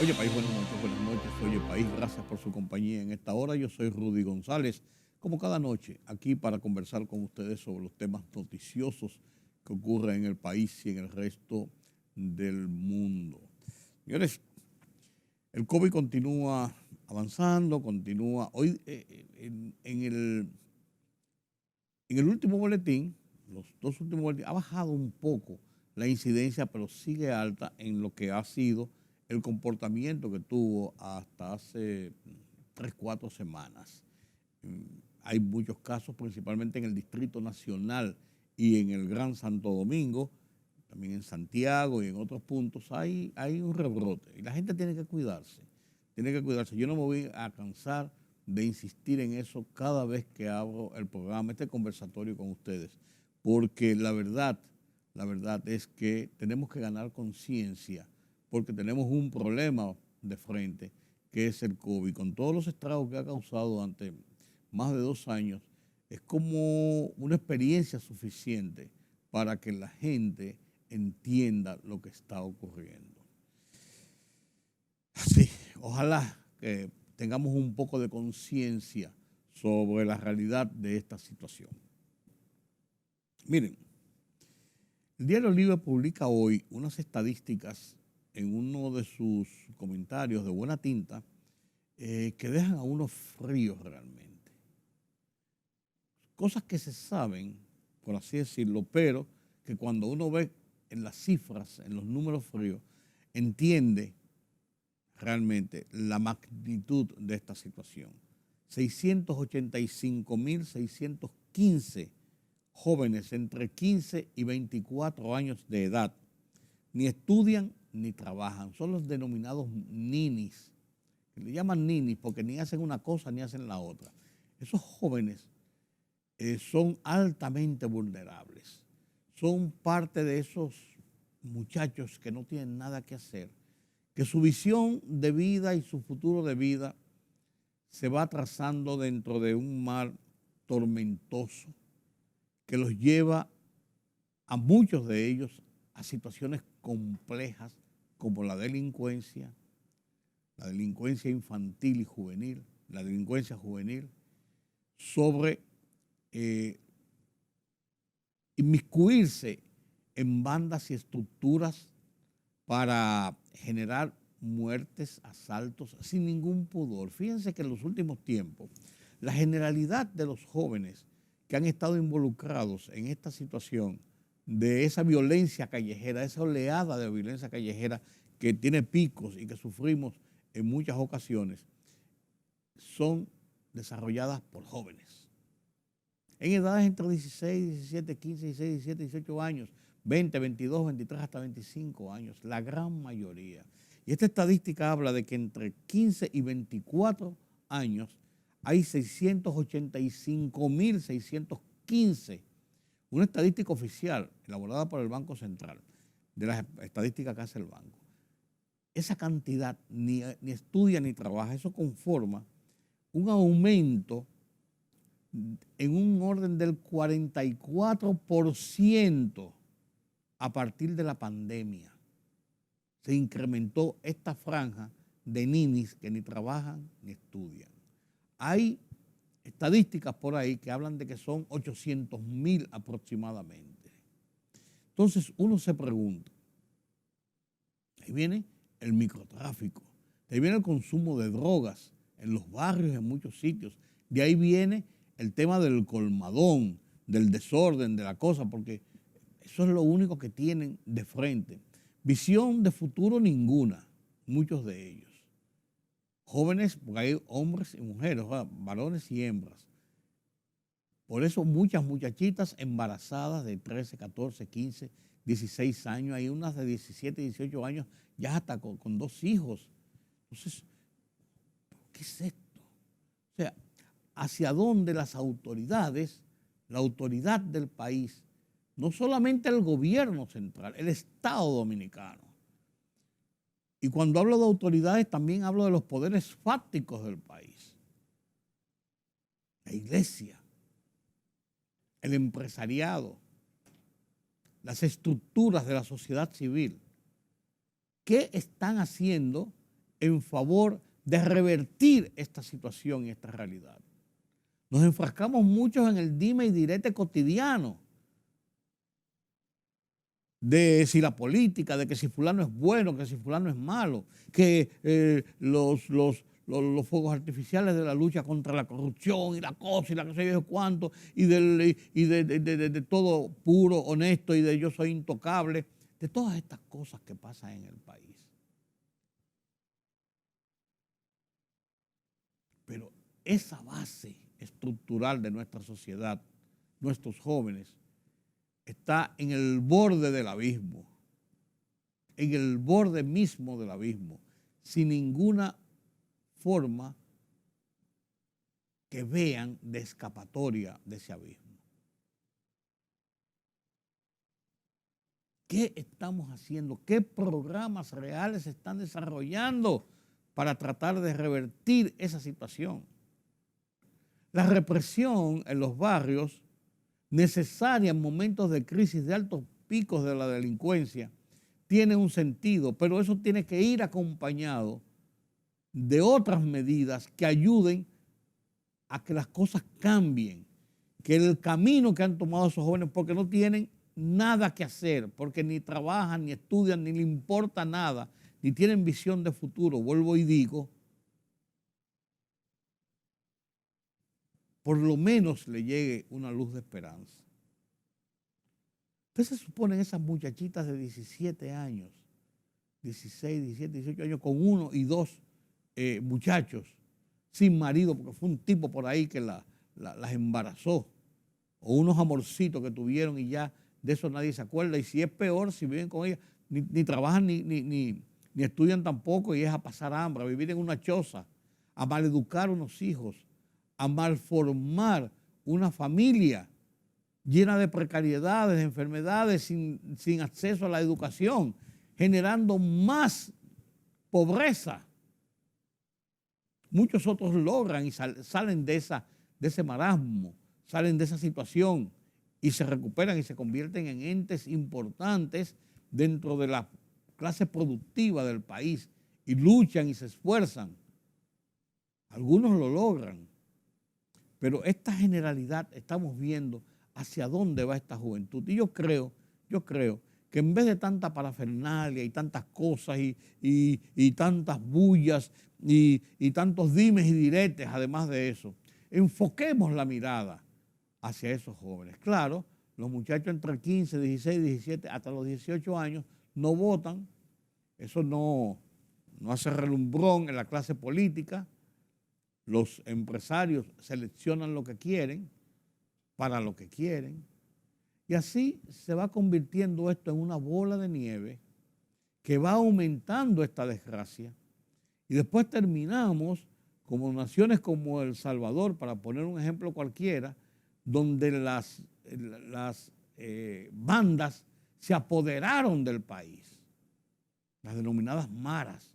Oye, país, buenas noches, buenas noches. Oye, país, gracias por su compañía en esta hora. Yo soy Rudy González, como cada noche, aquí para conversar con ustedes sobre los temas noticiosos que ocurren en el país y en el resto del mundo. Señores, el COVID continúa avanzando, continúa. Hoy, en el último boletín, los dos últimos boletines, ha bajado un poco la incidencia, pero sigue alta en lo que ha sido el comportamiento que tuvo hasta hace 3, 4 semanas. Hay muchos casos, principalmente en el Distrito Nacional y en el Gran Santo Domingo, también en Santiago y en otros puntos, hay un rebrote y la gente tiene que cuidarse, tiene que cuidarse. Yo no me voy a cansar de insistir en eso cada vez que abro el programa, este conversatorio con ustedes, porque la verdad es que tenemos que ganar conciencia, porque tenemos un problema de frente, que es el COVID, con todos los estragos que ha causado durante más de 2 años. Es como una experiencia suficiente para que la gente entienda lo que está ocurriendo. Así, ojalá que tengamos un poco de conciencia sobre la realidad de esta situación. Miren, el Diario Libre publica hoy unas estadísticas en uno de sus comentarios de buena tinta que dejan a uno fríos realmente. Cosas que se saben, por así decirlo, pero que cuando uno ve en las cifras, en los números fríos, entiende realmente la magnitud de esta situación. 685.615 jóvenes entre 15 y 24 años de edad ni estudian ni trabajan. Son los denominados ninis. Le llaman ninis porque ni hacen una cosa ni hacen la otra. Esos jóvenes son altamente vulnerables. Son parte de esos muchachos que no tienen nada que hacer, que su visión de vida y su futuro de vida se va trazando dentro de un mar tormentoso que los lleva a muchos de ellos a situaciones complejas como la delincuencia infantil y juvenil, la delincuencia juvenil, sobre inmiscuirse en bandas y estructuras para generar muertes, asaltos, sin ningún pudor. Fíjense que en los últimos tiempos, la generalidad de los jóvenes que han estado involucrados en esta situación de esa violencia callejera, esa oleada de violencia callejera que tiene picos y que sufrimos en muchas ocasiones, son desarrolladas por jóvenes. En edades entre 16, 17, 15, 16, 17, 18 años, 20, 22, 23 hasta 25 años, la gran mayoría. Y esta estadística habla de que entre 15 y 24 años hay 685.615, una estadística oficial elaborada por el Banco Central, de las estadísticas que hace el banco. Esa cantidad ni estudia ni trabaja, eso conforma un aumento en un orden del 44% a partir de la pandemia. Se incrementó esta franja de ninis que ni trabajan ni estudian. Hay estadísticas por ahí que hablan de que son 800.000 aproximadamente. Entonces uno se pregunta, ahí viene el microtráfico, de ahí viene el consumo de drogas en los barrios, en muchos sitios, de ahí viene el tema del colmadón, del desorden, de la cosa, porque eso es lo único que tienen de frente. Visión de futuro ninguna, muchos de ellos. Jóvenes, porque hay hombres y mujeres, varones y hembras. Por eso muchas muchachitas embarazadas de 13, 14, 15, 16 años, hay unas de 17, 18 años, ya hasta con 2 hijos. Entonces, ¿qué es esto? O sea, ¿hacia dónde las autoridades, la autoridad del país, no solamente el gobierno central, el Estado dominicano? Y cuando hablo de autoridades también hablo de los poderes fácticos del país. La iglesia, el empresariado, las estructuras de la sociedad civil. ¿Qué están haciendo en favor de revertir esta situación y esta realidad. Nos enfrascamos muchos en el dime y direte cotidiano de si la política, de que si fulano es bueno, que si fulano es malo, que los fuegos artificiales de la lucha contra la corrupción y la cosa y la que sé yo cuánto, y de todo puro, honesto y de yo soy intocable, de todas estas cosas que pasan en el país. Pero esa base estructural de nuestra sociedad, nuestros jóvenes, está en el borde del abismo, en el borde mismo del abismo, sin ninguna forma que vean de escapatoria de ese abismo. ¿Qué estamos haciendo? ¿Qué programas reales se están desarrollando para tratar de revertir esa situación? La represión en los barrios, necesaria en momentos de crisis, de altos picos de la delincuencia, tiene un sentido, pero eso tiene que ir acompañado de otras medidas que ayuden a que las cosas cambien, que el camino que han tomado esos jóvenes, porque no tienen nada que hacer, porque ni trabajan, ni estudian, ni le importa nada, ni tienen visión de futuro, vuelvo y digo, por lo menos le llegue una luz de esperanza. ¿Qué se suponen esas muchachitas de 17 años, 16, 17, 18 años, con uno y dos muchachos sin marido, porque fue un tipo por ahí que las embarazó, o unos amorcitos que tuvieron y ya de eso nadie se acuerda? Y si es peor, si viven con ella, ni trabajan ni estudian tampoco, y es a pasar hambre, a vivir en una choza, a maleducar unos hijos, a malformar una familia llena de precariedades, de enfermedades, sin acceso a la educación, generando más pobreza. Muchos otros logran y salen de ese marasmo, salen de esa situación y se recuperan y se convierten en entes importantes dentro de la clase productiva del país y luchan y se esfuerzan. Algunos lo logran, pero esta generalidad estamos viendo hacia dónde va esta juventud. Y yo creo que en vez de tanta parafernalia y tantas cosas y tantas bullas y tantos dimes y diretes, además de eso, enfoquemos la mirada hacia esos jóvenes. Claro, los muchachos entre 15, 16, 17, hasta los 18 años no votan. Eso no hace relumbrón en la clase política. Los empresarios seleccionan lo que quieren, para lo que quieren, y así se va convirtiendo esto en una bola de nieve que va aumentando esta desgracia, y después terminamos como naciones como El Salvador, para poner un ejemplo cualquiera, donde las bandas se apoderaron del país, las denominadas maras,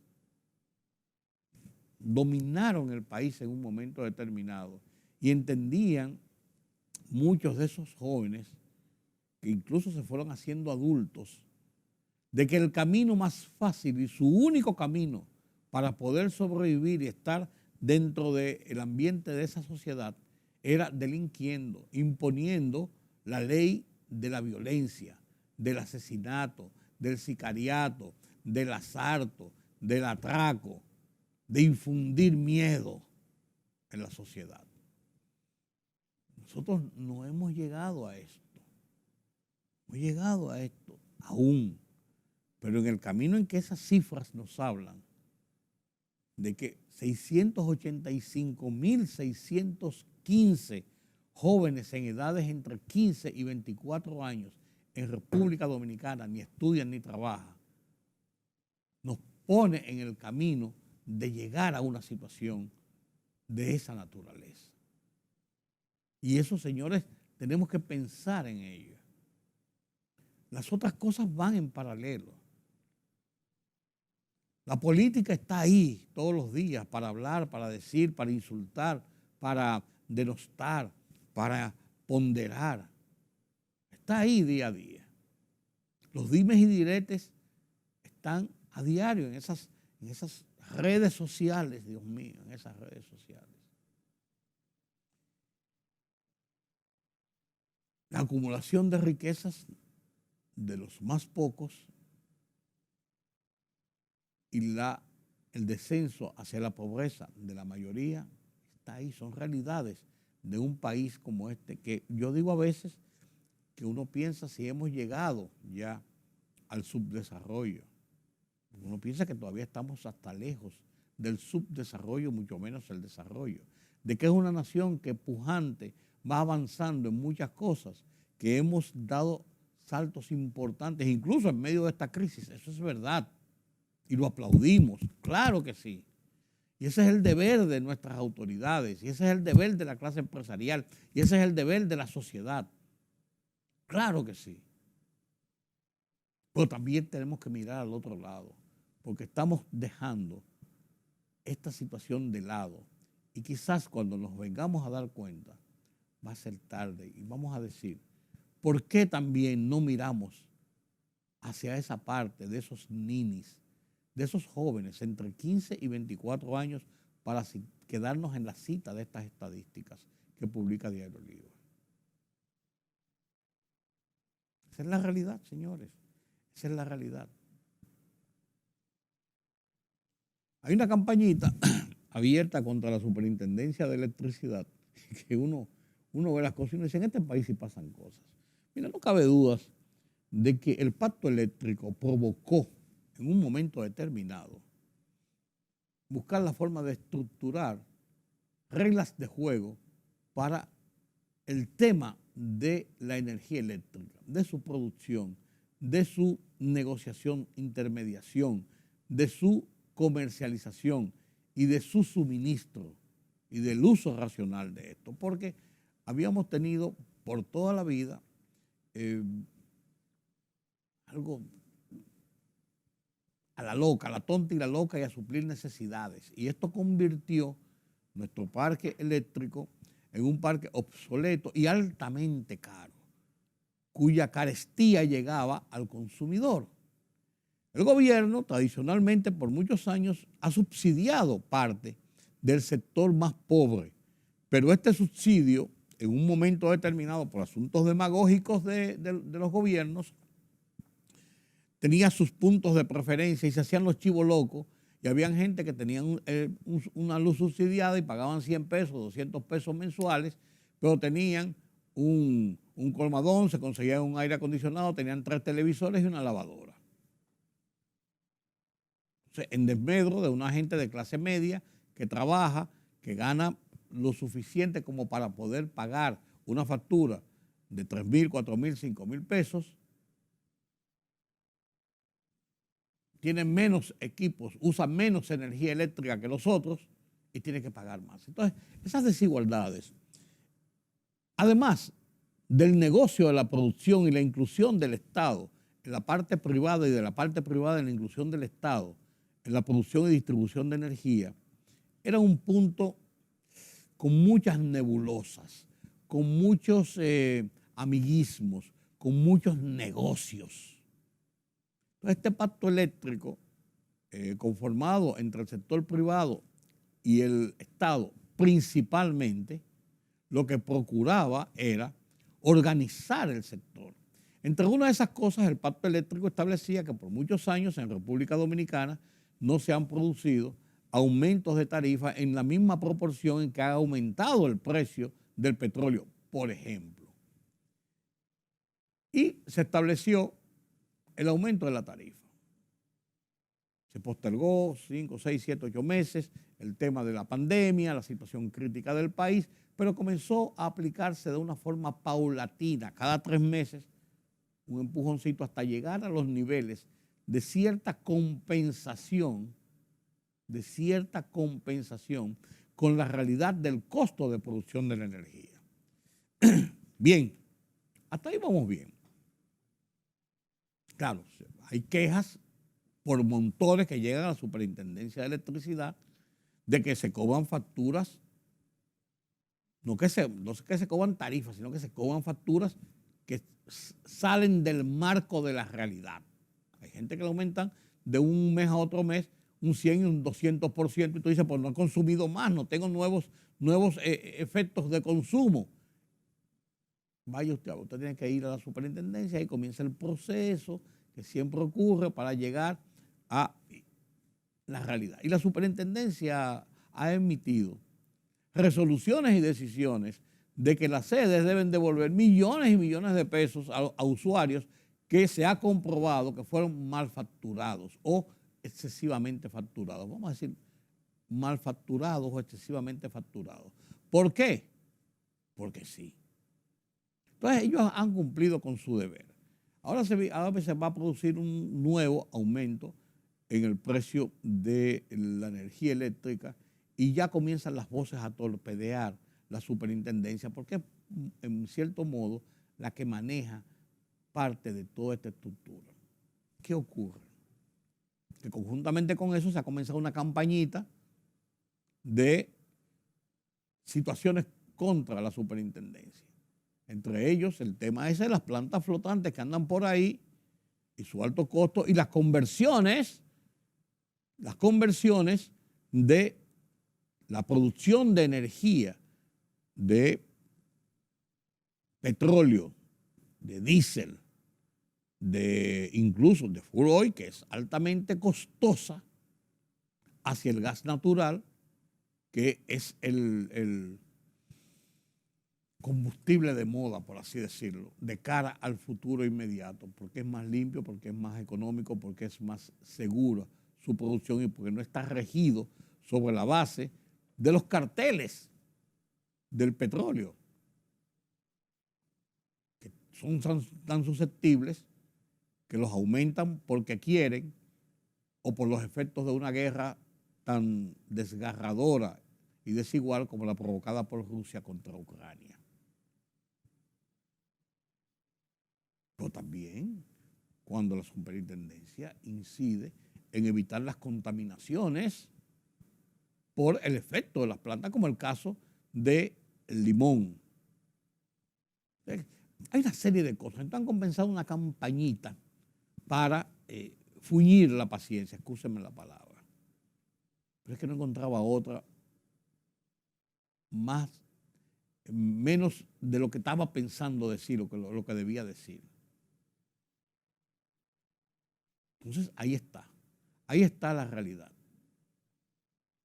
dominaron el país en un momento determinado y entendían muchos de esos jóvenes, que incluso se fueron haciendo adultos, de que el camino más fácil y su único camino para poder sobrevivir y estar dentro del ambiente de esa sociedad era delinquiendo, imponiendo la ley de la violencia, del asesinato, del sicariato, del asalto, del atraco, de infundir miedo en la sociedad. Nosotros no hemos llegado a esto, aún, pero en el camino en que esas cifras nos hablan, de que 685.615 jóvenes en edades entre 15 y 24 años en República Dominicana ni estudian ni trabajan, nos pone en el camino de llegar a una situación de esa naturaleza. Y eso, señores, tenemos que pensar en ello. Las otras cosas van en paralelo. La política está ahí todos los días para hablar, para decir, para insultar, para denostar, para ponderar. Está ahí día a día. Los dimes y diretes están a diario en en esas redes sociales, Dios mío, en esas redes sociales. La acumulación de riquezas de los más pocos y el descenso hacia la pobreza de la mayoría está ahí, son realidades de un país como este, que yo digo a veces que uno piensa si hemos llegado ya al subdesarrollo. Uno piensa que todavía estamos hasta lejos del subdesarrollo, mucho menos el desarrollo. De que es una nación que pujante va avanzando en muchas cosas, que hemos dado saltos importantes, incluso en medio de esta crisis. Eso es verdad. Y lo aplaudimos, claro que sí. Y ese es el deber de nuestras autoridades, y ese es el deber de la clase empresarial, y ese es el deber de la sociedad. Claro que sí. Pero también tenemos que mirar al otro lado, porque estamos dejando esta situación de lado. Y quizás cuando nos vengamos a dar cuenta, va a ser tarde y vamos a decir, ¿por qué también no miramos hacia esa parte de esos ninis, de esos jóvenes entre 15 y 24 años para quedarnos en la cita de estas estadísticas que publica Diario Libre? Esa es la realidad, señores. Esa es la realidad. Hay una campañita abierta contra la Superintendencia de Electricidad que uno ve las cosas y uno dice, en este país sí pasan cosas. Mira, no cabe dudas de que el pacto eléctrico provocó en un momento determinado buscar la forma de estructurar reglas de juego para el tema de la energía eléctrica, de su producción, de su negociación, intermediación, de su comercialización y de su suministro y del uso racional de esto, porque habíamos tenido por toda la vida algo a la loca, a la tonta y la loca y a suplir necesidades. Y esto convirtió nuestro parque eléctrico en un parque obsoleto y altamente caro, cuya carestía llegaba al consumidor. El gobierno tradicionalmente por muchos años ha subsidiado parte del sector más pobre, pero este subsidio en un momento determinado por asuntos demagógicos de los gobiernos tenía sus puntos de preferencia y se hacían los chivos locos y habían gente que tenían una luz subsidiada y pagaban 100 pesos, 200 pesos mensuales, pero tenían un colmadón, se conseguían un aire acondicionado, tenían 3 televisores y una lavadora. Entonces, en desmedro de una gente de clase media que trabaja, que gana lo suficiente como para poder pagar una factura de 3,000, 4,000, 5,000 pesos, tienen menos equipos, usan menos energía eléctrica que los otros y tienen que pagar más. Entonces, esas desigualdades, además del negocio de la producción y la inclusión del Estado en la parte privada y de la parte privada en la inclusión del Estado en la producción y distribución de energía, era un punto con muchas nebulosas, con muchos amiguismos, con muchos negocios. Entonces, este pacto eléctrico conformado entre el sector privado y el Estado principalmente, lo que procuraba era organizar el sector. Entre una de esas cosas, el pacto eléctrico establecía que por muchos años en República Dominicana no se han producido aumentos de tarifa en la misma proporción en que ha aumentado el precio del petróleo, por ejemplo. Y se estableció el aumento de la tarifa. Se postergó 5, 6, 7, 8 meses el tema de la pandemia, la situación crítica del país, pero comenzó a aplicarse de una forma paulatina, cada 3 meses, un empujoncito hasta llegar a los niveles de cierta compensación con la realidad del costo de producción de la energía. Bien, hasta ahí vamos bien. Claro, hay quejas por montones que llegan a la Superintendencia de Electricidad de que se cobran facturas, no que se cobran tarifas, sino que se cobran facturas que salen del marco de la realidad. Hay gente que le aumentan de un mes a otro mes un 100 y un 200%, y tú dices, pues no he consumido más, no tengo nuevos efectos de consumo. Vaya usted tiene que ir a la superintendencia y comienza el proceso que siempre ocurre para llegar a la realidad. Y la superintendencia ha emitido resoluciones y decisiones de que las sedes deben devolver millones y millones de pesos a usuarios que se ha comprobado que fueron mal facturados o excesivamente facturados. Vamos a decir mal facturados o excesivamente facturados. ¿Por qué? Porque sí. Entonces ellos han cumplido con su deber. Ahora se va a producir un nuevo aumento en el precio de la energía eléctrica y ya comienzan las voces a torpedear la superintendencia porque es, en cierto modo, la que maneja parte de toda esta estructura. ¿Qué ocurre? Que conjuntamente con eso se ha comenzado una campañita de situaciones contra la superintendencia. Entre ellos el tema ese de las plantas flotantes que andan por ahí y su alto costo y las conversiones de la producción de energía, de petróleo, de diésel, incluso de fuel oil, que es altamente costosa, hacia el gas natural, que es el combustible de moda, por así decirlo, de cara al futuro inmediato, porque es más limpio, porque es más económico, porque es más seguro su producción y porque no está regido sobre la base de los carteles del petróleo, que son tan susceptibles que los aumentan porque quieren o por los efectos de una guerra tan desgarradora y desigual como la provocada por Rusia contra Ucrania. Pero también cuando la superintendencia incide en evitar las contaminaciones por el efecto de las plantas, como el caso del limón. Hay una serie de cosas. Entonces han comenzado una campañita para fuñir la paciencia, excúsenme la palabra. Pero es que no encontraba otra menos de lo que estaba pensando decir, lo que debía decir. Entonces ahí está la realidad.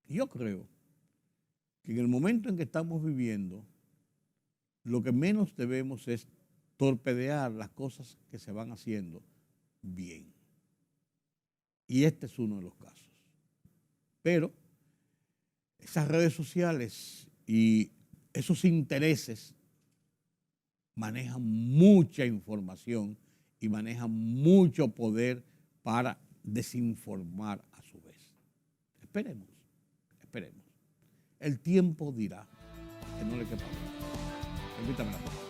Y yo creo que en el momento en que estamos viviendo, lo que menos debemos es torpedear las cosas que se van haciendo bien. Y este es uno de los casos. Pero esas redes sociales y esos intereses manejan mucha información y manejan mucho poder para desinformar a su vez. Esperemos. El tiempo dirá que no le quepa duda. Permítame la palabra.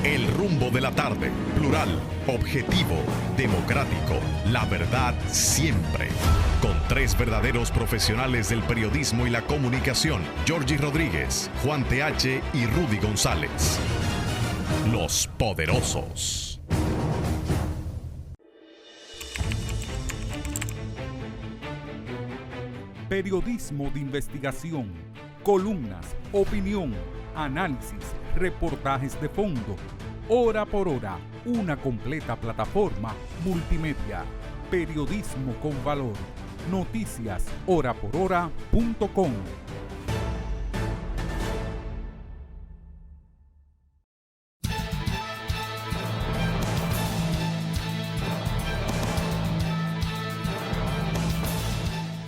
El rumbo de la tarde, plural, objetivo, democrático, la verdad siempre. Con tres verdaderos profesionales del periodismo y la comunicación, Georgie Rodríguez, Juan TH y Rudy González. Los Poderosos. Periodismo de investigación, columnas, opinión, análisis, reportajes de fondo. Hora por hora, una completa plataforma multimedia. Periodismo con valor. Noticias horaporhora.com.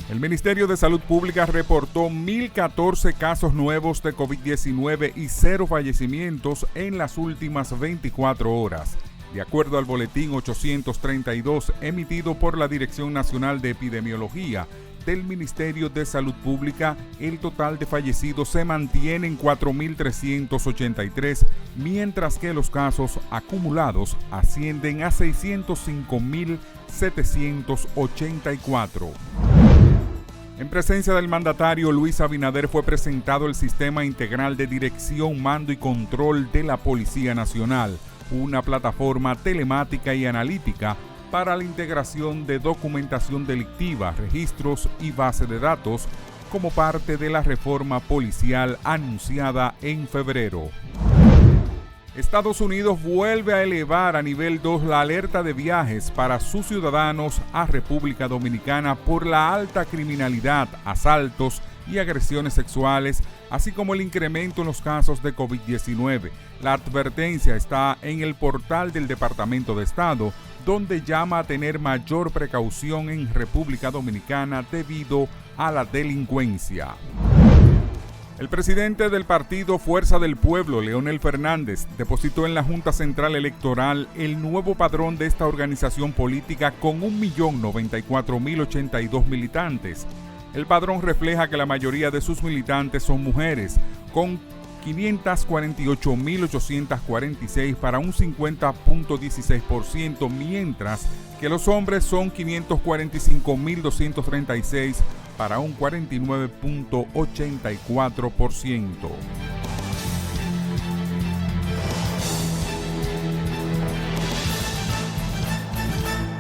El Ministerio de Salud Pública reportó 1.014 casos nuevos de COVID-19 y 0 fallecimientos en las últimas 24 horas. De acuerdo al boletín 832 emitido por la Dirección Nacional de Epidemiología del Ministerio de Salud Pública, el total de fallecidos se mantiene en 4.383, mientras que los casos acumulados ascienden a 605.784. En presencia del mandatario Luis Abinader fue presentado el Sistema Integral de Dirección, Mando y Control de la Policía Nacional, una plataforma telemática y analítica para la integración de documentación delictiva, registros y base de datos como parte de la reforma policial anunciada en febrero. Estados Unidos vuelve a elevar a nivel 2 la alerta de viajes para sus ciudadanos a República Dominicana por la alta criminalidad, asaltos y agresiones sexuales, así como el incremento en los casos de COVID-19. La advertencia está en el portal del Departamento de Estado, donde llama a tener mayor precaución en República Dominicana debido a la delincuencia. El presidente del partido Fuerza del Pueblo, Leonel Fernández, depositó en la Junta Central Electoral el nuevo padrón de esta organización política con 1.094.082 militantes. El padrón refleja que la mayoría de sus militantes son mujeres, con 548.846 para un 50.16%, mientras que los hombres son 545.236 para un 49.84%.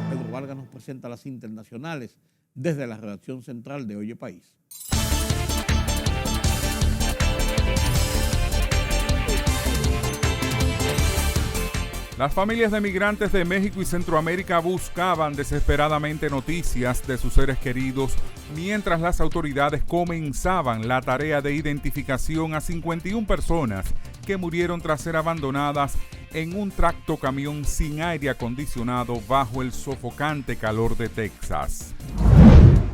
Pedro Vargas nos presenta las internacionales desde la redacción central de Oye País. Las familias de migrantes de México y Centroamérica buscaban desesperadamente noticias de sus seres queridos mientras las autoridades comenzaban la tarea de identificación a 51 personas que murieron tras ser abandonadas en un tractocamión sin aire acondicionado bajo el sofocante calor de Texas.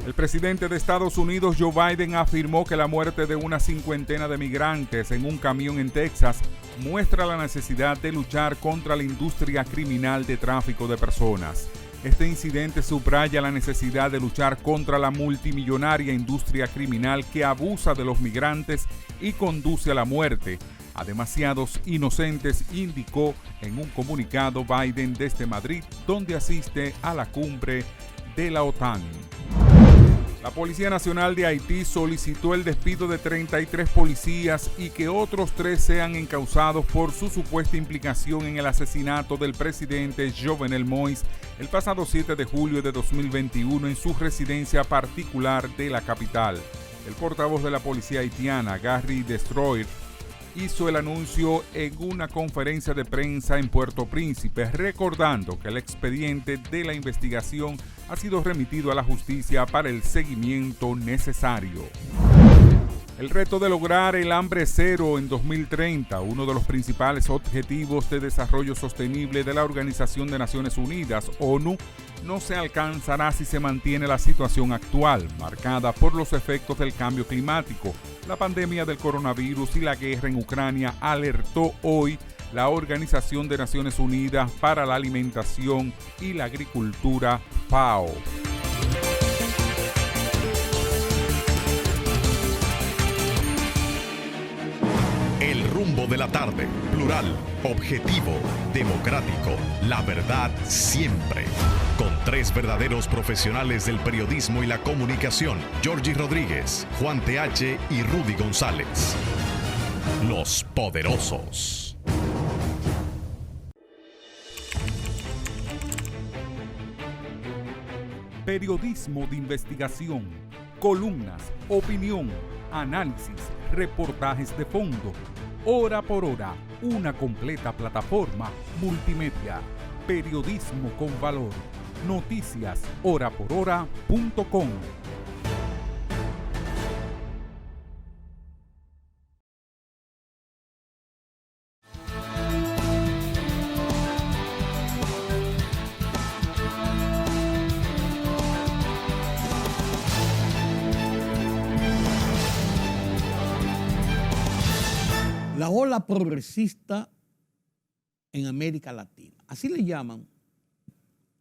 El presidente de Estados Unidos, Joe Biden, afirmó que la muerte de una cincuentena de migrantes en un camión en Texas muestra la necesidad de luchar contra la industria criminal de tráfico de personas. Este incidente subraya la necesidad de luchar contra la multimillonaria industria criminal que abusa de los migrantes y conduce a la muerte a demasiados inocentes, indicó en un comunicado Biden desde Madrid, donde asiste a la cumbre de la OTAN. La Policía Nacional de Haití solicitó el despido de 33 policías y que otros 3 sean encausados por su supuesta implicación en el asesinato del presidente Jovenel Moïse el pasado 7 de julio de 2021 en su residencia particular de la capital. El portavoz de la policía haitiana, Gary Destroyer, hizo el anuncio en una conferencia de prensa en Puerto Príncipe, recordando que el expediente de la investigación ha sido remitido a la justicia para el seguimiento necesario. El reto de lograr el hambre cero en 2030, uno de los principales objetivos de desarrollo sostenible de la Organización de Naciones Unidas, ONU, no se alcanzará si se mantiene la situación actual, marcada por los efectos del cambio climático, la pandemia del coronavirus y la guerra en Ucrania, alertó hoy la Organización de Naciones Unidas para la Alimentación y la Agricultura, FAO. El rumbo de la tarde, plural, objetivo, democrático, la verdad siempre. Con 3 verdaderos profesionales del periodismo y la comunicación, Georgie Rodríguez, Juan TH y Rudy González. Los poderosos. Periodismo de investigación, columnas, opinión, análisis, reportajes de fondo. Hora por hora, una completa plataforma multimedia. Periodismo con valor. Noticias horaporhora.com. La ola progresista en América Latina. Así le llaman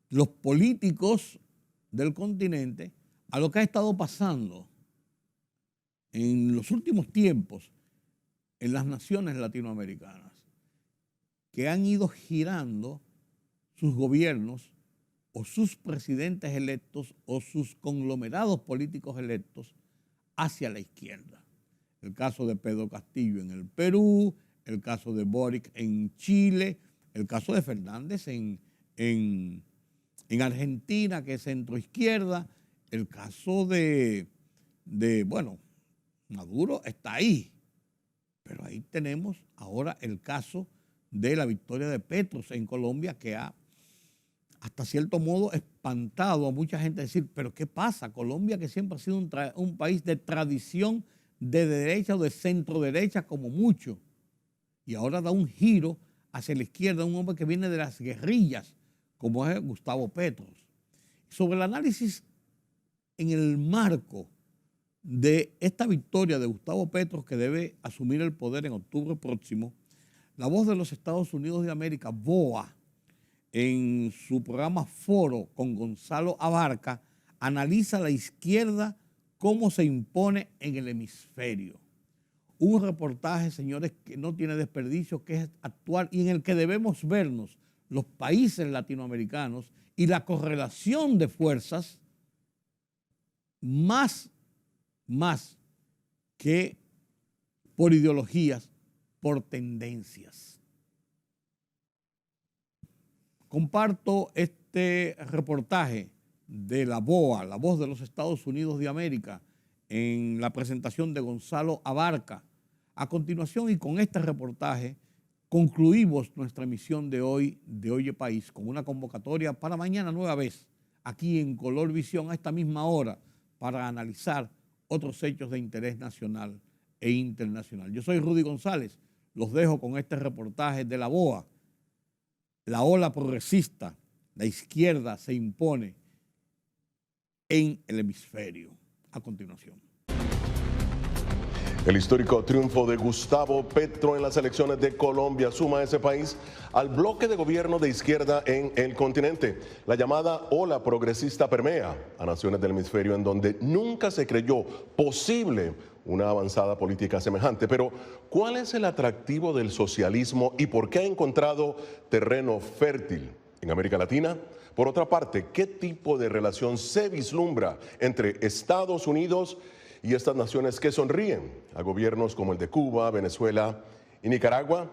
los políticos del continente a lo que ha estado pasando en los últimos tiempos en las naciones latinoamericanas, que han ido girando sus gobiernos o sus presidentes electos o sus conglomerados políticos electos hacia la izquierda. El caso de Pedro Castillo en el Perú, el caso de Boric en Chile, el caso de Fernández en Argentina, que es centroizquierda, el caso de bueno, Maduro está ahí, pero ahí tenemos ahora el caso de la victoria de Petro en Colombia, que ha hasta cierto modo espantado a mucha gente decir, pero ¿qué pasa? Colombia, que siempre ha sido un país de tradición de derecha o de centro derecha como mucho, y ahora da un giro hacia la izquierda, un hombre que viene de las guerrillas, como es Gustavo Petro. Sobre el análisis en el marco de esta victoria de Gustavo Petro, que debe asumir el poder en octubre próximo, La Voz de los Estados Unidos de América, VOA, en su programa Foro con Gonzalo Abarca, analiza la izquierda cómo se impone en el hemisferio. Un reportaje, señores, que no tiene desperdicio, que es actual y en el que debemos vernos los países latinoamericanos y la correlación de fuerzas más que por ideologías, por tendencias. Comparto este reportaje de la VOA, La Voz de los Estados Unidos de América, en la presentación de Gonzalo Abarca. A continuación, y con este reportaje, concluimos nuestra emisión de hoy de Oye País, con una convocatoria para mañana nueva vez, aquí en Color Visión, a esta misma hora, para analizar otros hechos de interés nacional e internacional. Yo soy Rudy González, los dejo con este reportaje de la VOA. La ola progresista, la izquierda se impone en el hemisferio. A continuación. El histórico triunfo de Gustavo Petro en las elecciones de Colombia suma a ese país al bloque de gobierno de izquierda en el continente. La llamada ola progresista permea a naciones del hemisferio en donde nunca se creyó posible una avanzada política semejante. Pero, ¿cuál es el atractivo del socialismo y por qué ha encontrado terreno fértil en América Latina? Por otra parte, ¿qué tipo de relación se vislumbra entre Estados Unidos y estas naciones que sonríen a gobiernos como el de Cuba, Venezuela y Nicaragua?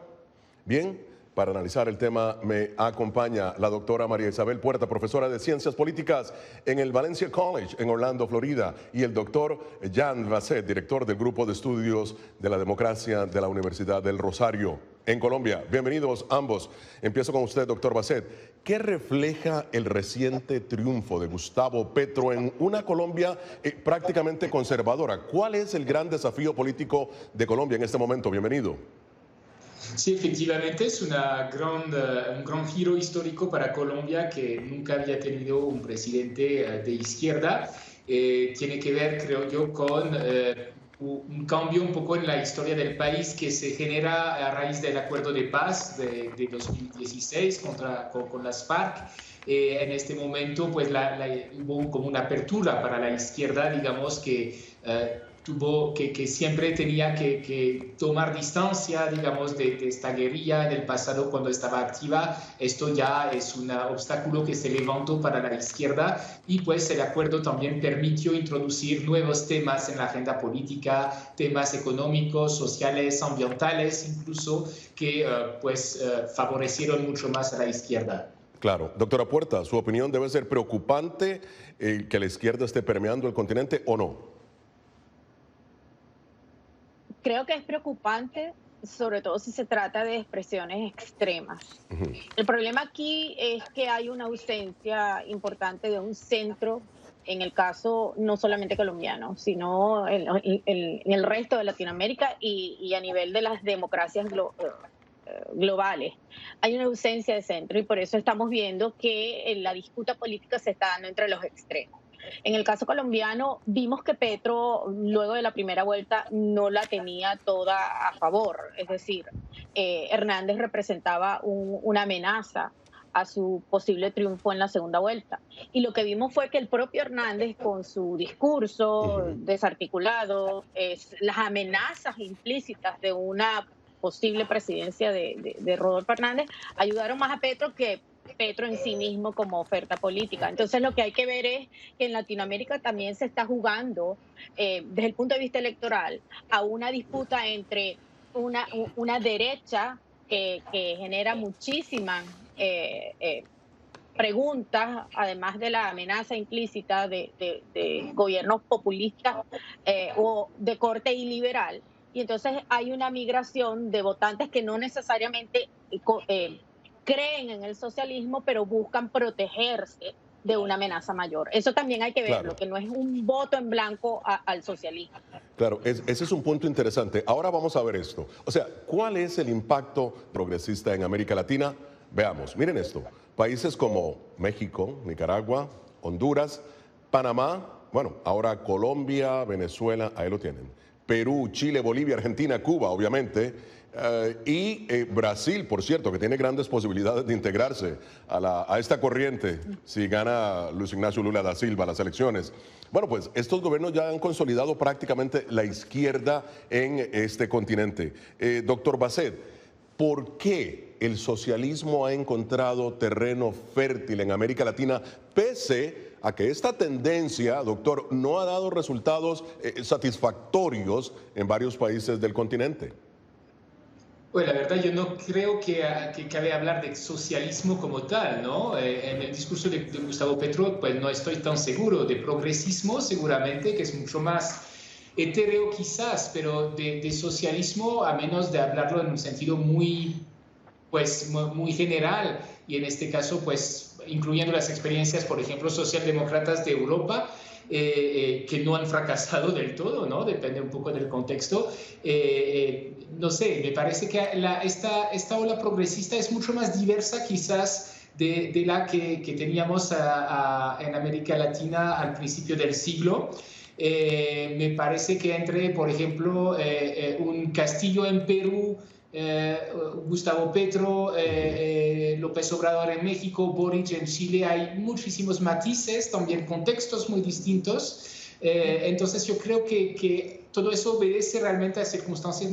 Bien, para analizar el tema me acompaña la doctora María Isabel Puerta, profesora de Ciencias Políticas en el Valencia College en Orlando, Florida, y el doctor Jan Basset, director del Grupo de Estudios de la Democracia de la Universidad del Rosario en Colombia. Bienvenidos ambos. Empiezo con usted, doctor Basset. ¿Qué refleja el reciente triunfo de Gustavo Petro en una Colombia prácticamente conservadora? ¿Cuál es el gran desafío político de Colombia en este momento? Bienvenido. Sí, efectivamente es un gran giro histórico para Colombia, que nunca había tenido un presidente de izquierda. Tiene que ver, creo yo, con un cambio un poco en la historia del país que se genera a raíz del acuerdo de paz de 2016 con las FARC. En este momento pues hubo como una apertura para la izquierda, digamos, que siempre tenía que tomar distancia, digamos, de esta guerrilla en el pasado cuando estaba activa. Esto ya es un obstáculo que se levantó para la izquierda, y pues el acuerdo también permitió introducir nuevos temas en la agenda política, temas económicos, sociales, ambientales, incluso, que favorecieron mucho más a la izquierda. Claro. Doctora Puerta, ¿su opinión debe ser preocupante que la izquierda esté permeando el continente o no? Creo que es preocupante, sobre todo si se trata de expresiones extremas. El problema aquí es que hay una ausencia importante de un centro, en el caso no solamente colombiano, sino en el resto de Latinoamérica y a nivel de las democracias globales. Hay una ausencia de centro, y por eso estamos viendo que la disputa política se está dando entre los extremos. En el caso colombiano, vimos que Petro, luego de la primera vuelta, no la tenía toda a favor. Es decir, Hernández representaba una amenaza a su posible triunfo en la segunda vuelta. Y lo que vimos fue que el propio Hernández, con su discurso desarticulado, las amenazas implícitas de una posible presidencia de Rodolfo Hernández, ayudaron más a Petro que Petro en sí mismo como oferta política. Entonces lo que hay que ver es que en Latinoamérica también se está jugando, desde el punto de vista electoral, a una disputa entre una derecha que genera muchísimas preguntas, además de la amenaza implícita de gobiernos populistas o de corte iliberal. Y entonces hay una migración de votantes que no necesariamente creen en el socialismo, pero buscan protegerse de una amenaza mayor. Eso también hay que verlo, que no es un voto en blanco al socialismo. Claro, ese es un punto interesante. Ahora vamos a ver esto. O sea, ¿cuál es el impacto progresista en América Latina? Veamos, miren esto. Países como México, Nicaragua, Honduras, Panamá, bueno, ahora Colombia, Venezuela, ahí lo tienen. Perú, Chile, Bolivia, Argentina, Cuba, obviamente, y Brasil, por cierto, que tiene grandes posibilidades de integrarse a esta corriente si gana Luis Ignacio Lula da Silva las elecciones. Bueno, pues estos gobiernos ya han consolidado prácticamente la izquierda en este continente. Doctor Bassett, ¿por qué el socialismo ha encontrado terreno fértil en América Latina pese a que esta tendencia, doctor, no ha dado resultados satisfactorios en varios países del continente? Pues la verdad yo no creo que cabe hablar de socialismo como tal, ¿no? En el discurso de Gustavo Petro, pues no estoy tan seguro. De progresismo seguramente, que es mucho más etéreo quizás, pero de socialismo, a menos de hablarlo en un sentido muy general, y en este caso, pues incluyendo las experiencias, por ejemplo, socialdemócratas de Europa, que no han fracasado del todo, ¿no? Depende un poco del contexto. No sé, me parece que esta ola progresista es mucho más diversa quizás de la que teníamos en América Latina al principio del siglo. Me parece que entre, por ejemplo, un Castillo en Perú, Gustavo Petro, López Obrador en México, Boric en Chile, hay muchísimos matices, también contextos muy distintos. Entonces yo creo que todo eso obedece realmente a circunstancias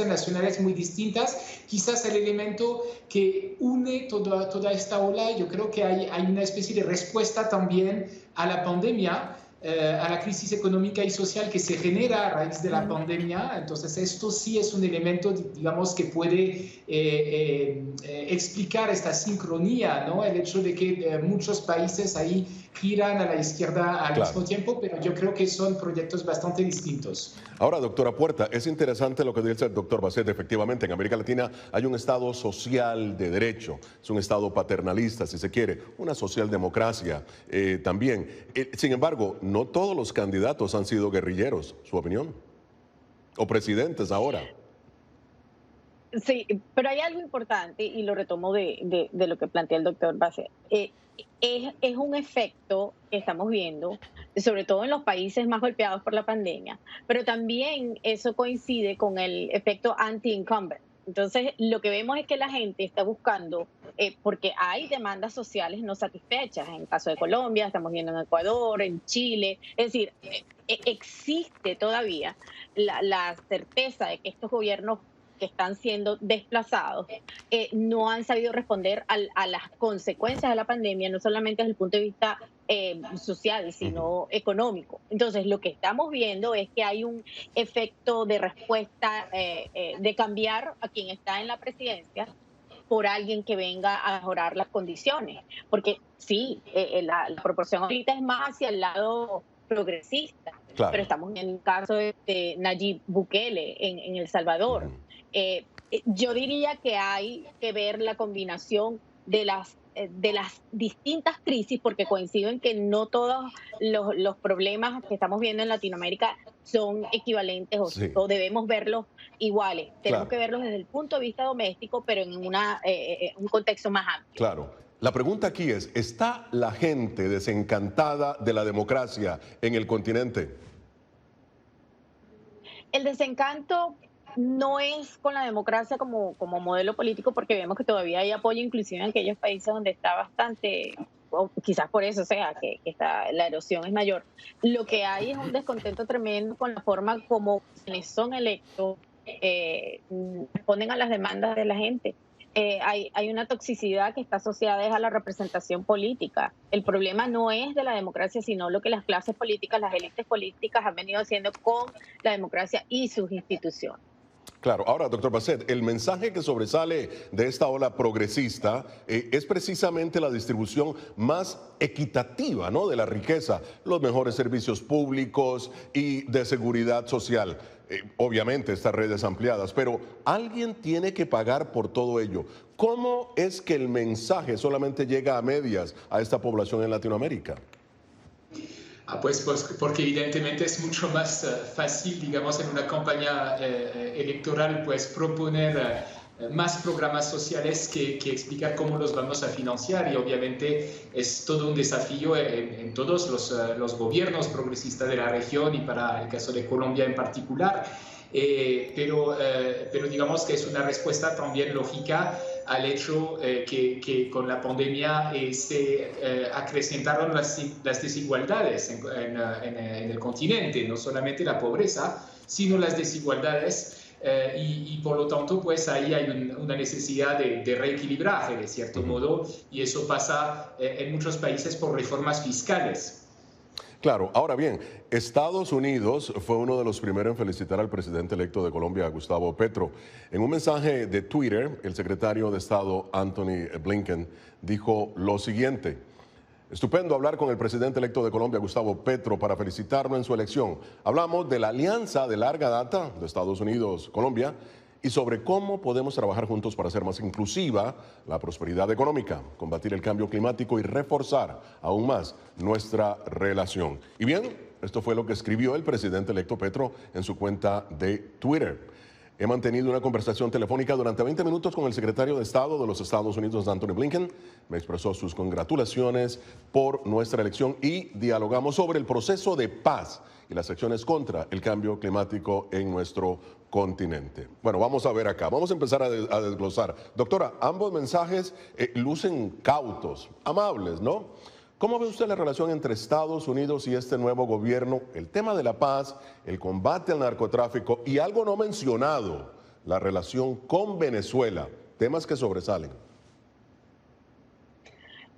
nacionales muy distintas. Quizás el elemento que une toda esta ola, yo creo que hay una especie de respuesta también a la pandemia, a la crisis económica y social que se genera a raíz de la pandemia. Entonces esto sí es un elemento, digamos, que puede explicar esta sincronía, ¿no? El hecho de que muchos países ahí giran a la izquierda al mismo tiempo, pero yo creo que son proyectos bastante distintos. Ahora, doctora Puerta, es interesante lo que dice el doctor Bassett. Efectivamente, en América Latina hay un Estado social de derecho, es un Estado paternalista, si se quiere, una socialdemocracia también. Sin embargo, no todos los candidatos han sido guerrilleros, ¿su opinión? O presidentes ahora. Sí, pero hay algo importante, y lo retomo de lo que plantea el doctor Bassett. Es un efecto que estamos viendo, sobre todo en los países más golpeados por la pandemia, pero también eso coincide con el efecto anti-incumbent. Entonces, lo que vemos es que la gente está buscando, porque hay demandas sociales no satisfechas. En el caso de Colombia, estamos viendo en Ecuador, en Chile. Es decir, existe todavía la certeza de que estos gobiernos que están siendo desplazados no han sabido responder a las consecuencias de la pandemia, no solamente desde el punto de vista social, sino económico. Entonces, lo que estamos viendo es que hay un efecto de respuesta, de cambiar a quien está en la presidencia por alguien que venga a mejorar las condiciones. Porque sí, la proporción ahorita es más hacia el lado progresista, claro, pero estamos en el caso de Nayib Bukele en El Salvador. Yo diría que hay que ver la combinación de las distintas crisis, porque coincido en que no todos los problemas que estamos viendo en Latinoamérica son equivalentes o debemos verlos iguales. Tenemos que verlos desde el punto de vista doméstico, pero en un contexto más amplio. Claro. La pregunta aquí es, ¿está la gente desencantada de la democracia en el continente? El desencanto no es con la democracia como modelo político, porque vemos que todavía hay apoyo inclusive en aquellos países donde está bastante, o quizás por eso sea que la erosión es mayor. Lo que hay es un descontento tremendo con la forma como quienes son electos responden a las demandas de la gente. Hay una toxicidad que está asociada a la representación política. El problema no es de la democracia, sino lo que las clases políticas, las élites políticas han venido haciendo con la democracia y sus instituciones. Claro, ahora, doctor Bassett, el mensaje que sobresale de esta ola progresista es precisamente la distribución más equitativa, ¿no?, de la riqueza, los mejores servicios públicos y de seguridad social. Obviamente estas redes ampliadas, pero alguien tiene que pagar por todo ello. ¿Cómo es que el mensaje solamente llega a medias a esta población en Latinoamérica? Pues porque evidentemente es mucho más fácil, digamos, en una campaña electoral, pues proponer más programas sociales que explicar cómo los vamos a financiar, y obviamente es todo un desafío en todos los gobiernos progresistas de la región y para el caso de Colombia en particular. Pero digamos que es una respuesta también lógica al hecho que con la pandemia se acrecentaron las desigualdades en el continente, no solamente la pobreza, sino las desigualdades. Y por lo tanto, pues ahí hay una necesidad de reequilibraje, de cierto modo, y eso pasa en muchos países por reformas fiscales. Claro, ahora bien, Estados Unidos fue uno de los primeros en felicitar al presidente electo de Colombia, Gustavo Petro. En un mensaje de Twitter, el secretario de Estado, Anthony Blinken, dijo lo siguiente: estupendo hablar con el presidente electo de Colombia, Gustavo Petro, para felicitarlo en su elección. Hablamos de la alianza de larga data de Estados Unidos-Colombia y sobre cómo podemos trabajar juntos para hacer más inclusiva la prosperidad económica, combatir el cambio climático y reforzar aún más nuestra relación. Y bien, esto fue lo que escribió el presidente electo Petro en su cuenta de Twitter. He mantenido una conversación telefónica durante 20 minutos con el secretario de Estado de los Estados Unidos, Anthony Blinken. Me expresó sus congratulaciones por nuestra elección y dialogamos sobre el proceso de paz y las acciones contra el cambio climático en nuestro continente. Bueno, vamos a ver acá, vamos a empezar a desglosar. Doctora, ambos mensajes lucen cautos, amables, ¿no? ¿Cómo ve usted la relación entre Estados Unidos y este nuevo gobierno, el tema de la paz, el combate al narcotráfico y algo no mencionado, la relación con Venezuela, temas que sobresalen?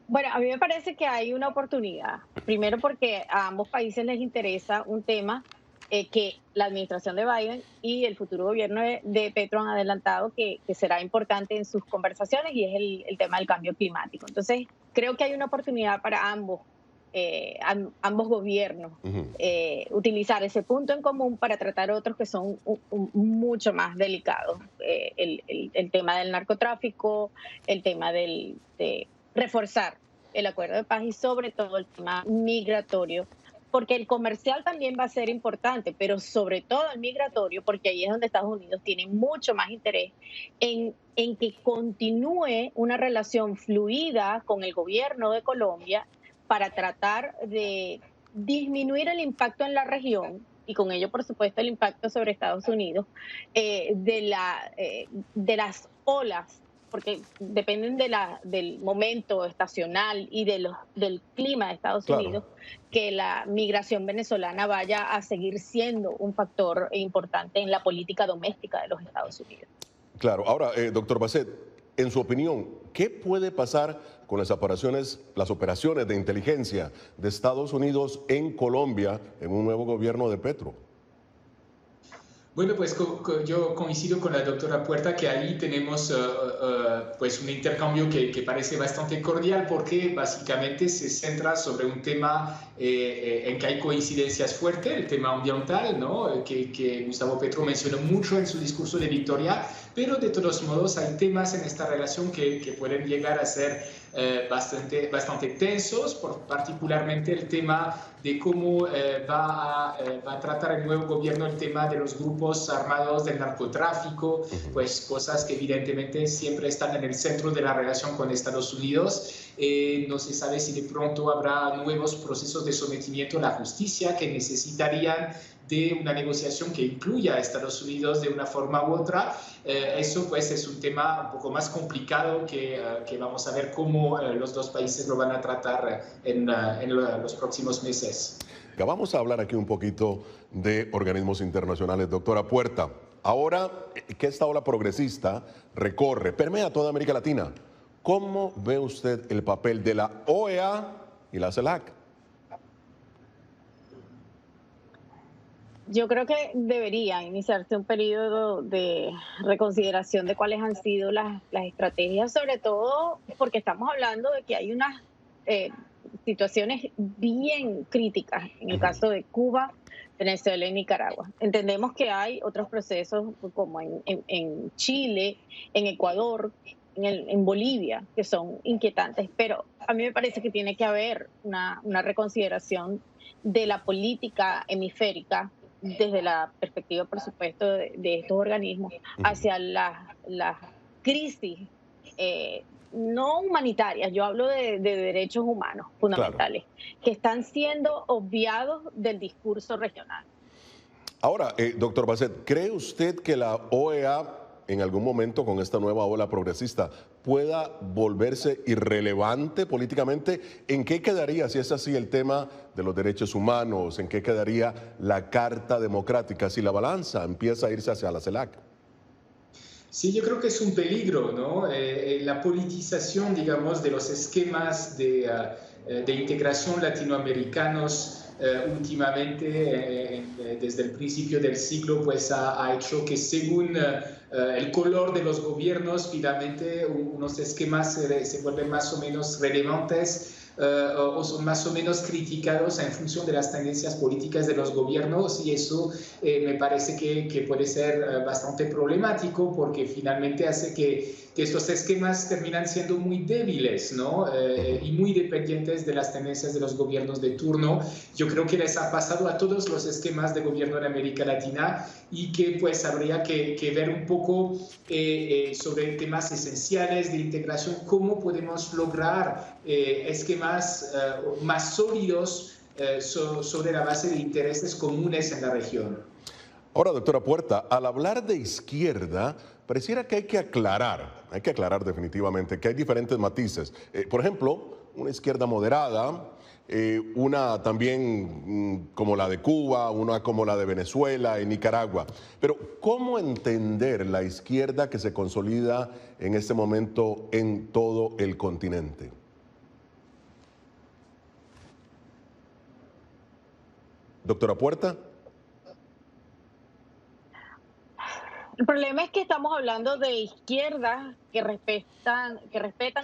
Bueno, a mí me parece que hay una oportunidad. Primero porque a ambos países les interesa un tema que la administración de Biden y el futuro gobierno de Petro han adelantado que será importante en sus conversaciones, y es el tema del cambio climático. Entonces, creo que hay una oportunidad para ambos gobiernos utilizar ese punto en común para tratar otros que son mucho más delicados. El tema del narcotráfico, el tema de reforzar el acuerdo de paz y sobre todo el tema migratorio, porque el comercial también va a ser importante, pero sobre todo el migratorio, porque ahí es donde Estados Unidos tiene mucho más interés en que continúe una relación fluida con el gobierno de Colombia para tratar de disminuir el impacto en la región y con ello, por supuesto, el impacto sobre Estados Unidos de las olas, porque dependen del momento estacional y del clima de Estados Unidos, que la migración venezolana vaya a seguir siendo un factor importante en la política doméstica de los Estados Unidos. Claro. Ahora, doctor Bassett, en su opinión, ¿qué puede pasar con las operaciones de inteligencia de Estados Unidos en Colombia en un nuevo gobierno de Petro? Bueno, pues yo coincido con la doctora Puerta que ahí tenemos pues un intercambio que parece bastante cordial, porque básicamente se centra sobre un tema en que hay coincidencias fuertes, el tema ambiental, ¿no? que Gustavo Petro mencionó mucho en su discurso de victoria, pero de todos modos hay temas en esta relación que pueden llegar a ser bastante tensos, particularmente el tema de cómo va a tratar el nuevo gobierno el tema de los grupos armados del narcotráfico, pues cosas que evidentemente siempre están en el centro de la relación con Estados Unidos. No se sabe si de pronto habrá nuevos procesos de sometimiento a la justicia que necesitarían de una negociación que incluya a Estados Unidos de una forma u otra. Eso pues es un tema un poco más complicado que vamos a ver cómo los dos países lo van a tratar en los próximos meses. Vamos a hablar aquí un poquito de organismos internacionales. Doctora Puerta, ahora que esta ola progresista permea toda América Latina, ¿cómo ve usted el papel de la OEA y la CELAC? Yo creo que debería iniciarse un periodo de reconsideración de cuáles han sido las estrategias, sobre todo porque estamos hablando de que hay unas situaciones bien críticas en el caso de Cuba, Venezuela y Nicaragua. Entendemos que hay otros procesos como en Chile, en Ecuador, en Bolivia, que son inquietantes, pero a mí me parece que tiene que haber una reconsideración de la política hemisférica desde la perspectiva, por supuesto, de estos organismos hacia las crisis no humanitarias, yo hablo de derechos humanos fundamentales, claro, que están siendo obviados del discurso regional. Ahora, doctor Bassett, ¿cree usted que la OEA en algún momento con esta nueva ola progresista pueda volverse irrelevante políticamente? ¿En qué quedaría, si es así, el tema de los derechos humanos? ¿En qué quedaría la Carta Democrática si la balanza empieza a irse hacia la CELAC? Sí, yo creo que es un peligro, ¿no? La politización, digamos, de los esquemas de integración latinoamericanos últimamente, desde el principio del siglo, pues ha hecho que según el color de los gobiernos, finalmente unos esquemas se vuelven más o menos relevantes o son más o menos criticados en función de las tendencias políticas de los gobiernos, y eso me parece que puede ser bastante problemático, porque finalmente hace que estos esquemas terminan siendo muy débiles, ¿no? Y muy dependientes de las tendencias de los gobiernos de turno. Yo creo que les ha pasado a todos los esquemas de gobierno en América Latina, y que pues habría que ver un poco sobre temas esenciales de integración, cómo podemos lograr esquemas más sólidos sobre la base de intereses comunes en la región. Ahora, doctora Puerta, al hablar de izquierda, pareciera que hay que aclarar definitivamente que hay diferentes matices. Por ejemplo, una izquierda moderada, una también como la de Cuba, una como la de Venezuela y Nicaragua. Pero, ¿cómo entender la izquierda que se consolida en este momento en todo el continente? Doctora Puerta. El problema es que estamos hablando de izquierdas que respetan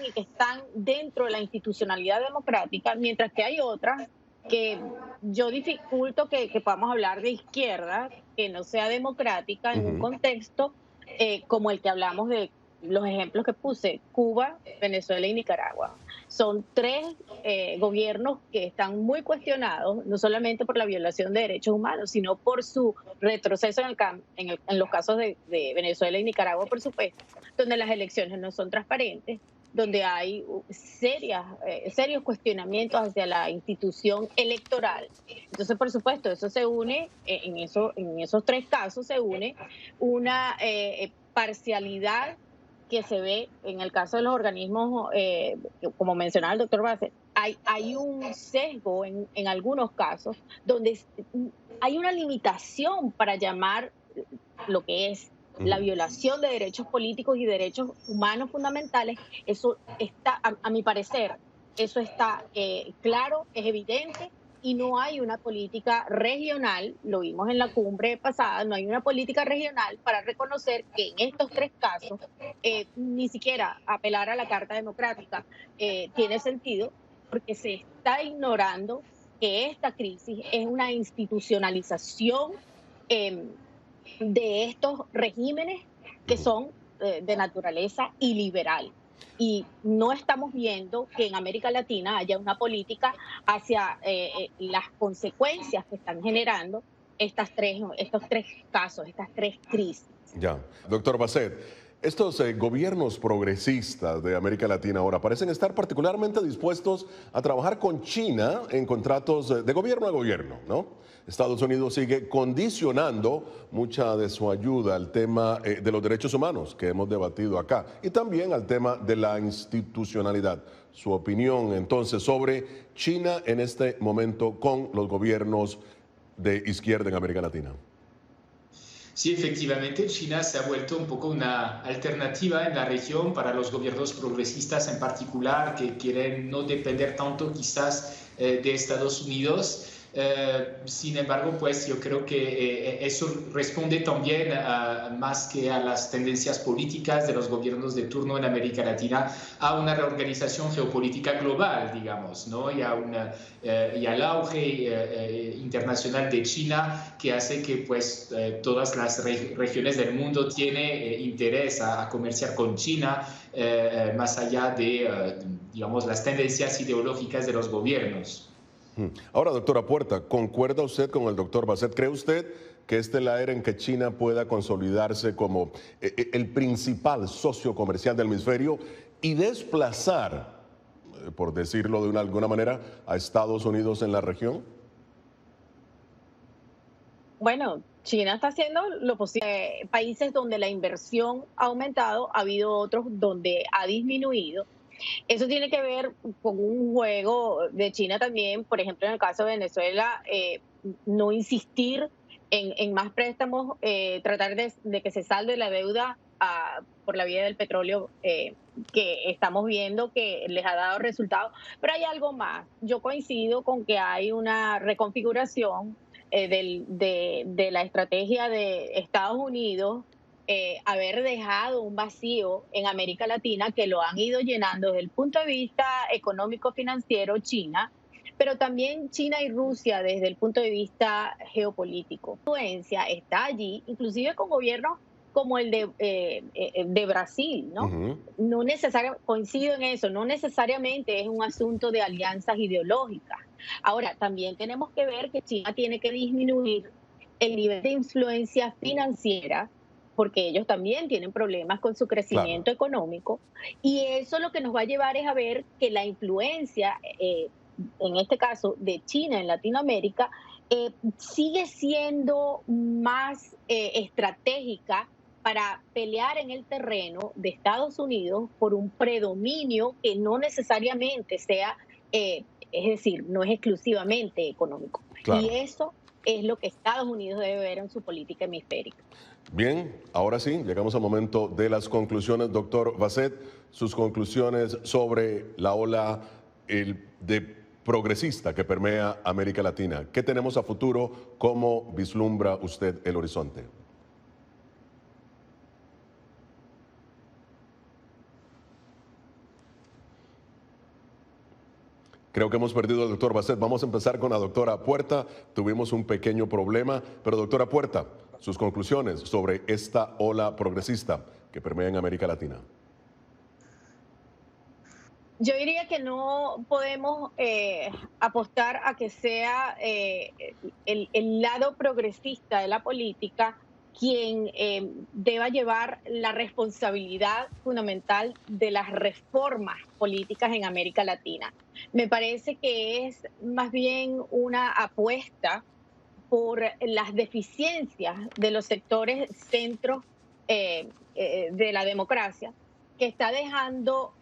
y que están dentro de la institucionalidad democrática, mientras que hay otras que yo dificulto que podamos hablar de izquierda que no sea democrática en un contexto como el que hablamos de los ejemplos que puse: Cuba, Venezuela y Nicaragua. Son tres gobiernos que están muy cuestionados, no solamente por la violación de derechos humanos, sino por su retroceso en los casos de Venezuela y Nicaragua, por supuesto, donde las elecciones no son transparentes, donde hay serios cuestionamientos hacia la institución electoral. Entonces, por supuesto, eso se une, en esos tres casos se une una parcialidad que se ve en el caso de los organismos, como mencionaba el doctor Bassett. Hay un sesgo en algunos casos donde hay una limitación para llamar lo que es la violación de derechos políticos y derechos humanos fundamentales. Eso está, a mi parecer, eso está claro, es evidente, y no hay una política regional, lo vimos en la cumbre pasada, no hay una política regional para reconocer que en estos tres casos ni siquiera apelar a la Carta Democrática tiene sentido, porque se está ignorando que esta crisis es una institucionalización de estos regímenes que son de naturaleza iliberal. Y no estamos viendo que en América Latina haya una política hacia las consecuencias que están generando estos tres casos, estas tres crisis. Ya, doctor Bassett, estos gobiernos progresistas de América Latina ahora parecen estar particularmente dispuestos a trabajar con China en contratos de gobierno a gobierno, ¿no? Estados Unidos sigue condicionando mucha de su ayuda al tema de los derechos humanos que hemos debatido acá, y también al tema de la institucionalidad. Su opinión entonces sobre China en este momento con los gobiernos de izquierda en América Latina. Sí, efectivamente, China se ha vuelto un poco una alternativa en la región para los gobiernos progresistas en particular, que quieren no depender tanto quizás de Estados Unidos. Sin embargo, pues yo creo que eso responde también más que a las tendencias políticas de los gobiernos de turno en América Latina, a una reorganización geopolítica global, digamos, ¿no? Y al auge internacional de China, que hace que pues todas las regiones del mundo tienen interés a comerciar con China, más allá de, digamos, las tendencias ideológicas de los gobiernos. Ahora, doctora Puerta, ¿concuerda usted con el doctor Baset? ¿Cree usted que esta es la era en que China pueda consolidarse como el principal socio comercial del hemisferio y desplazar, por decirlo de alguna manera, a Estados Unidos en la región? Bueno, China está haciendo lo posible. Países donde la inversión ha aumentado, ha habido otros donde ha disminuido. Eso tiene que ver con un juego de China también, por ejemplo, en el caso de Venezuela, no insistir en más préstamos, tratar de que se salde la deuda por la vía del petróleo, que estamos viendo que les ha dado resultados. Pero hay algo más. Yo coincido con que hay una reconfiguración de la estrategia de Estados Unidos, haber dejado un vacío en América Latina que lo han ido llenando desde el punto de vista económico-financiero China, pero también China y Rusia desde el punto de vista geopolítico. La influencia está allí, inclusive con gobiernos como el de Brasil, ¿no? No necesariamente, coincido en eso, no necesariamente es un asunto de alianzas ideológicas. Ahora, también tenemos que ver que China tiene que disminuir el nivel de influencia financiera, porque ellos también tienen problemas con su crecimiento económico, y eso lo que nos va a llevar es a ver que la influencia, en este caso de China en Latinoamérica, sigue siendo más estratégica para pelear en el terreno de Estados Unidos por un predominio que no necesariamente sea, es decir, no es exclusivamente económico. Claro. Y eso es lo que Estados Unidos debe ver en su política hemisférica. Bien, ahora sí, llegamos al momento de las conclusiones. Doctor Baset, sus conclusiones sobre la ola de progresista que permea América Latina. ¿Qué tenemos a futuro? ¿Cómo vislumbra usted el horizonte? Creo que hemos perdido al doctor Baset. Vamos a empezar con la doctora Puerta. Tuvimos un pequeño problema, pero doctora Puerta, sus conclusiones sobre esta ola progresista que permea en América Latina. Yo diría que no podemos apostar a que sea el lado progresista de la política quien deba llevar la responsabilidad fundamental de las reformas políticas en América Latina. Me parece que es más bien una apuesta por las deficiencias de los sectores centros de la democracia, que está dejando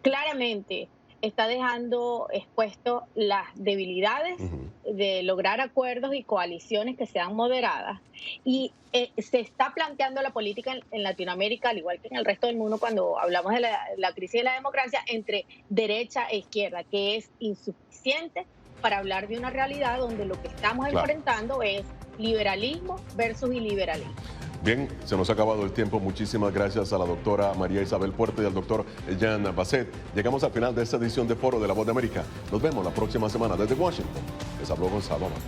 claramente está dejando expuesto las debilidades de lograr acuerdos y coaliciones que sean moderadas. Y se está planteando la política en Latinoamérica, al igual que en el resto del mundo, cuando hablamos de la crisis de la democracia, entre derecha e izquierda, que es insuficiente para hablar de una realidad donde lo que estamos enfrentando es liberalismo versus iliberalismo. Bien, se nos ha acabado el tiempo. Muchísimas gracias a la doctora María Isabel Puerta y al doctor Jean Baset. Llegamos al final de esta edición de Foro de la Voz de América. Nos vemos la próxima semana desde Washington. Les habló Gonzalo Amado.